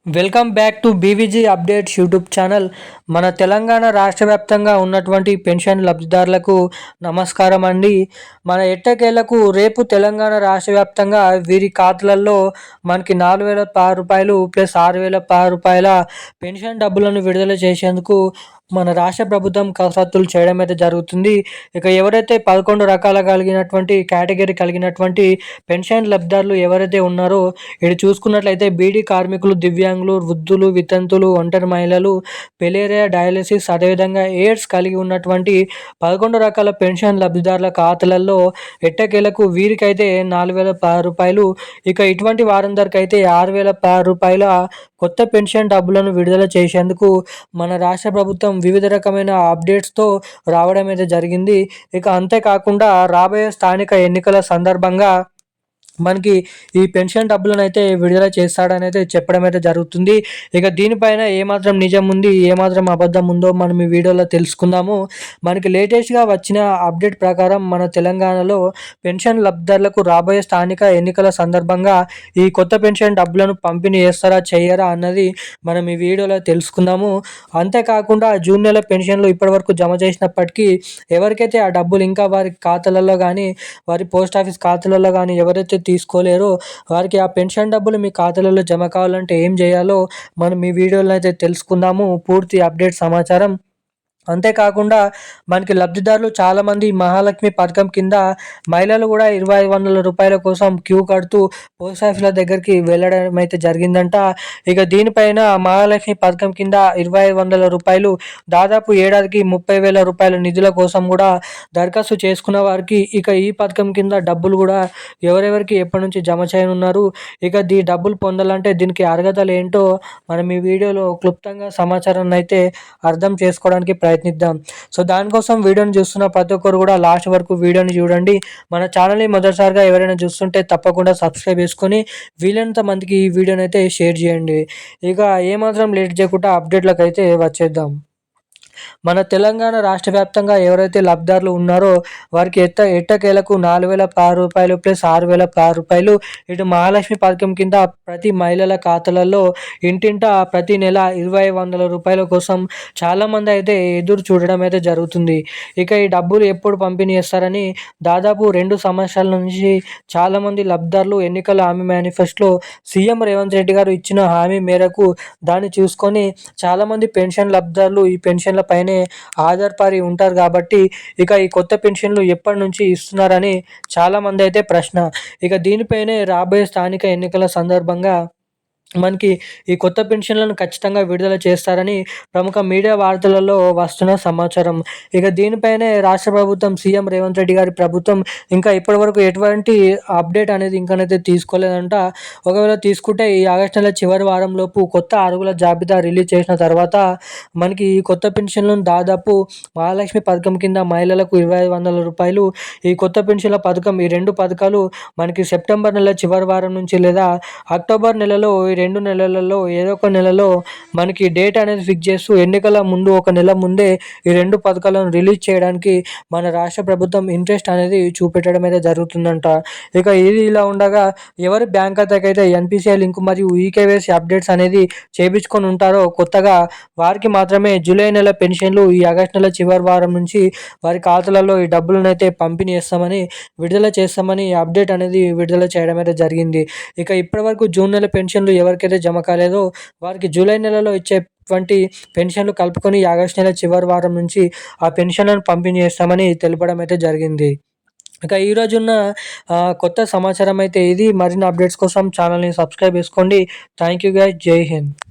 Welcome back to BVG updates YouTube channel. మన తెలంగాణ రాష్ట్ర వ్యాప్తంగా ఉన్నటువంటి పెన్షన్ లబ్ధిదారులకు నమస్కారం అండి. మన ఎట్టకేలకు రేపు తెలంగాణ రాష్ట్ర వ్యాప్తంగా వీరి ఖాతాలలో మనకి రూ. 4,016 ప్లస్ రూ. 6,016 పెన్షన్ డబ్బులను విడుదల చేసేందుకు మన రాష్ట్ర ప్రభుత్వం కసరత్తులు చేయడం అయితే జరుగుతుంది. ఇక ఎవరైతే 11 రకాల కలిగినటువంటి కేటగిరీ కలిగినటువంటి పెన్షన్ లబ్ధిదారులు ఎవరైతే ఉన్నారో ఇక్కడ చూసుకున్నట్లయితే బీడీ కార్మికులు, దివ్యాంగులు, వృద్ధులు, వితంతువులు, ఒంటరి మహిళలు, పెలేరియా, డయాలసిస్, అదేవిధంగా ఎయిడ్స్ కలిగి ఉన్నటువంటి 11 రకాల పెన్షన్ లబ్ధిదారుల ఖాతాలలో ఎట్టకేలకు వీరికైతే రూ. 4,016, ఇక ఇటువంటి వారందరికైతే రూ. 6,016 కొత్త పెన్షన్ డబ్బులను విడుదల చేసేందుకు మన రాష్ట్ర ప్రభుత్వం వివిధ రకమైన అప్డేట్స్తో రావడం అయితే జరిగింది. ఇక అంతేకాకుండా రాబోయే స్థానిక ఎన్నికల సందర్భంగా మనకి ఈ పెన్షన్ డబ్బులను అయితే విడుదల చేస్తాడని అయితే చెప్పడం అయితే జరుగుతుంది. ఇక దీనిపైన ఏమాత్రం నిజం ఉంది, ఏమాత్రం అబద్ధం ఉందో మనం ఈ వీడియోలో తెలుసుకుందాము. మనకి లేటెస్ట్గా వచ్చిన అప్డేట్ ప్రకారం మన తెలంగాణలో పెన్షన్ లబ్ధిదారులకు రాబోయే స్థానిక ఎన్నికల సందర్భంగా ఈ కొత్త పెన్షన్ డబ్బులను పంపిణీ చేస్తారా చేయరా అన్నది మనం ఈ వీడియోలో తెలుసుకుందాము. అంతేకాకుండా జూన్ నెల పెన్షన్లు ఇప్పటివరకు జమ చేసినప్పటికీ ఎవరికైతే ఆ డబ్బులు ఇంకా వారి ఖాతాలలో కానీ వారి పోస్ట్ ఆఫీస్ ఖాతాలలో కానీ ఎవరైతే తీసుకోలేరో వారికి ఆ పెన్షన్ డబ్బులు మీ ఖాతాలలో జమ కావాలంటే ఏం చేయాలో మనం ఈ వీడియోలో అయితే తెలుసుకుందాము. పూర్తి అప్డేట్ సమాచారం. అంతేకాకుండా మనకి లబ్ధిదారులు చాలామంది మహాలక్ష్మి పథకం కింద మహిళలు కూడా రూ. 2,500 కోసం క్యూ కడుతూ పోస్ట్ ఆఫీసుల దగ్గరికి వెళ్ళడం అయితే జరిగిందంట. ఇక దీనిపైన మహాలక్ష్మి పథకం కింద రూ. 2,500 దాదాపు ఏడాదికి రూ. 30,000 నిధుల కోసం కూడా దరఖాస్తు చేసుకున్న వారికి ఇక ఈ పథకం కింద డబ్బులు కూడా ఎవరెవరికి ఎప్పటి నుంచి జమ చేయనున్నారు, ఇక డబ్బులు పొందాలంటే దీనికి అర్హతలు ఏంటో మనం ఈ వీడియోలో క్లుప్తంగా సమాచారాన్ని అయితే అర్థం చేసుకోవడానికి ప్రయత్నిద్దాం. సో దానికోసం వీడియోని చూస్తున్న ప్రతి ఒక్కరు కూడా లాస్ట్ వరకు వీడియోని చూడండి. మన ఛానల్ని మొదటిసారిగా ఎవరైనా చూస్తుంటే తప్పకుండా సబ్స్క్రైబ్ చేసుకొని వీలైనంత మందికి ఈ వీడియోని అయితే షేర్ చేయండి. ఇక ఏమాత్రం లేట్ చేయకుండా అప్డేట్లకు అయితే వచ్చేద్దాం. మన తెలంగాణ రాష్ట్ర వ్యాప్తంగా ఎవరైతే లబ్ధిదారులు ఉన్నారో వారికి ఎట్టకేలకు రూ. 4,016 ప్లస్ రూ. 6,016 ఇటు మహాలక్ష్మి పథకం కింద ప్రతి మహిళల ఖాతాలలో ఇంటింటా ప్రతి నెల రూ. 2,500 కోసం చాలామంది అయితే ఎదురు చూడడం అయితే జరుగుతుంది. ఇక ఈ డబ్బులు ఎప్పుడు పంపిణీ చేస్తారని దాదాపు 2 సంవత్సరాల నుంచి చాలామంది లబ్ధిదారులు ఎన్నికల హామీ మేనిఫెస్టోలో సీఎం రేవంత్ రెడ్డి గారు ఇచ్చిన హామీ మేరకు దాన్ని చూసుకొని చాలామంది పెన్షన్ లబ్ధిదారులు ఈ పెన్షన్ల పైనే ఆధారపడి ఉంటారు కాబట్టి ఇక ఈ కొత్త పెన్షన్లు ఎప్పటి నుంచి ఇస్తున్నారని చాలామంది అయితే ప్రశ్న. ఇక దీనిపైనే రాబోయే స్థానిక ఎన్నికల సందర్భంగా మనకి ఈ కొత్త పెన్షన్లను ఖచ్చితంగా విడుదల చేస్తారని ప్రముఖ మీడియా వార్తలలో వస్తున్న సమాచారం. ఇక దీనిపైనే రాష్ట్ర ప్రభుత్వం సీఎం రేవంత్ రెడ్డి గారి ప్రభుత్వం ఇంకా ఇప్పటివరకు ఎటువంటి అప్డేట్ అనేది ఇంకానైతే తీసుకోలేదంట. ఒకవేళ తీసుకుంటే ఈ ఆగస్టు నెల చివరి వారంలోపు కొత్త అర్హుల జాబితా రిలీజ్ చేసిన తర్వాత మనకి ఈ కొత్త పెన్షన్లను దాదాపు మహాలక్ష్మి పథకం కింద మహిళలకు రూ. 2,500, ఈ కొత్త పెన్షన్ల పథకం ఈ 2 పథకాలు మనకి సెప్టెంబర్ నెల చివరి వారం నుంచి లేదా అక్టోబర్ నెలలో 2 నెలలలో ఏదో ఒక నెలలో మనకి డేట్ అనేది ఫిక్స్ చేస్తూ ఎన్నికల ముందు ఒక నెల ముందే ఈ 2 పథకాలను రిలీజ్ చేయడానికి మన రాష్ట్ర ప్రభుత్వం ఇంట్రెస్ట్ అనేది చూపెట్టడం అయితే జరుగుతుందంట. ఇక ఇది ఇలా ఉండగా ఎవరి బ్యాంక్ ఖాతాకైతే ఎన్పిసిఐ లింక్ మరియు ఈకేవైసీ అప్డేట్స్ అనేది చేయించుకొని ఉంటారో కొత్తగా వారికి మాత్రమే జూలై నెల పెన్షన్లు ఈ ఆగస్టు నెల చివరి వారం నుంచి వారి ఖాతాలలో ఈ డబ్బులను అయితే పంపిణీ విడుదల చేస్తామని అప్డేట్ అనేది విడుదల చేయడం అయితే జరిగింది. ఇక ఇప్పటివరకు జూన్ నెల పెన్షన్లు ఎవరికైతే జమ కాలేదో వారికి జూలై నెలలో ఇచ్చేటువంటి పెన్షన్లు కలుపుకొని ఆగస్టు నెల చివరి వారం నుంచి ఆ పెన్షన్లను పంపిణీ చేస్తామని తెలపడం అయితే జరిగింది. ఇక ఈరోజున్న కొత్త సమాచారం అయితే ఇది. మరిన్ని అప్డేట్స్ కోసం ఛానల్ని సబ్స్క్రైబ్ చేసుకోండి. Thank you guys. జై హింద్.